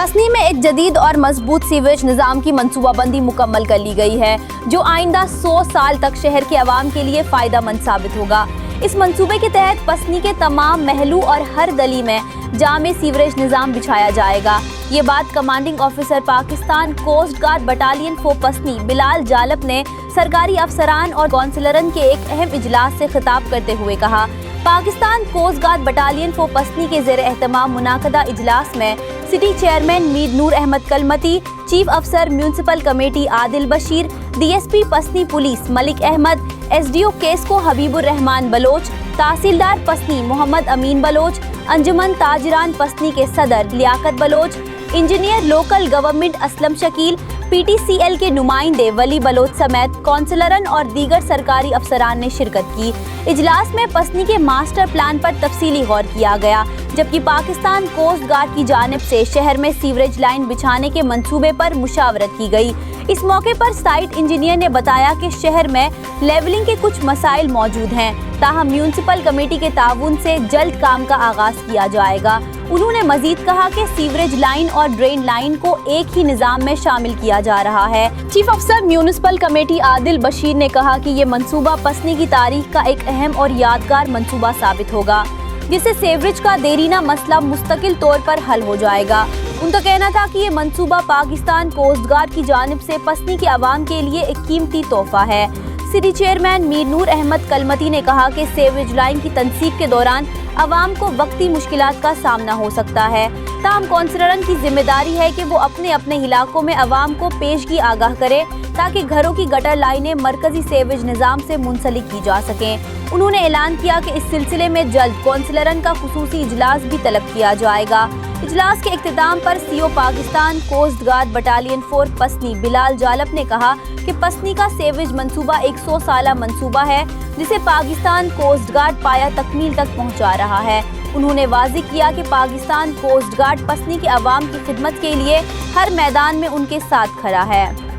पसनी में एक जदीद और मजबूत सीवरेज निज़ाम की मंसूबाबंदी मुकम्मल कर ली गई है, जो आइंदा 100 साल तक शहर के अवाम के लिए फ़ायदेमंद साबित होगा। इस मंसूबे के तहत पसनी के तमाम महलों और हर गली में जामे सीवरेज निज़ाम बिछाया जाएगा। ये बात commanding officer Pakistan coast guard battalion फो पसनी बिलाल जालब ने सरकारी अफसरान और कौंसलरन के एक अहम इजलास से खिताब करते हुए कहा। पाकिस्तान कोस्ट गार्ड बटालियन फो पसनी के ज़ेर एहतमाम मुनाकदा इजलास में city chairman Mir Noor Ahmed Kalmati, chief अफसर municipal committee Adil Bashir, DSP Pasni police Malik Ahmed, SDO KESC Habibur Rahman Baloch, tehsildar Pasni Mohammad Amin Baloch, Anjuman Tajiran Pasni के सदर Liaquat Baloch, engineer local government Aslam Shakeel, PTCL के नुमाइंदे वली बलोच समेत कौंसलरन और दीगर सरकारी अफसरान ने शिरकत की। इजलास में पसनी के मास्टर प्लान पर तफसीली गौर किया गया, जबकि पाकिस्तान कोस्ट गार्ड की जानिब से शहर में सीवरेज लाइन बिछाने के मंसूबे पर मुशावरत की गई। इस मौके पर साइट इंजीनियर ने बताया कि शहर में लेवलिंग के कुछ मसाइल मौजूद हैं, ताहम म्यूनसिपल कमेटी के ताउन से जल्द काम का आगाज किया जाएगा। उन्होंने मजीद कहा कि सीवरेज लाइन और ड्रेन लाइन को एक ही निज़ाम में शामिल किया जा रहा है। चीफ अफसर म्यूनसिपल कमेटी आदिल बशीर ने कहा कि ये मंसूबा पसनी की तारीख का एक अहम और यादगार मंसूबा साबित होगा, जिससे सीवरेज का देरीना मसला मुस्तकिल तौर पर हल हो जाएगा। उनका कहना था कि ये मंसूबा पाकिस्तान कोस्ट गार्ड की जानिब से पसनी के अवाम के लिए एक कीमती तोहफा है। सिटी चेयरमैन मीर नूर अहमद कलमती ने कहा कि सीवरेज लाइन की तनसीब के दौरान अवाम को वक्ती मुश्किलात का सामना हो सकता है, ताहम कौंसलरन की जिम्मेदारी है कि वो अपने अपने इलाकों में अवाम को पेशगी आगाह करे, ताकि घरों की गटर लाइनें मरकजी सीवरेज निज़ाम से मुंसलिक की जा सकें। उन्होंने ऐलान किया कि इस सिलसिले में जल्द कौंसलरन का खुसूसी इजलास भी तलब किया जाएगा। इजलास के इख्तिताम पर CO Pakistan coast guard battalion 4 Pasni Bilal Jalab ने कहा कि पसनी का सीवरेज मंसूबा 100 साला मंसूबा है, जिसे पाकिस्तान कोस्ट गार्ड पाया तकमील तक पहुंचा रहा है। उन्होंने वाज़ेह किया कि पाकिस्तान कोस्ट गार्ड पसनी के अवाम की खिदमत के लिए हर मैदान में उनके साथ खड़ा है।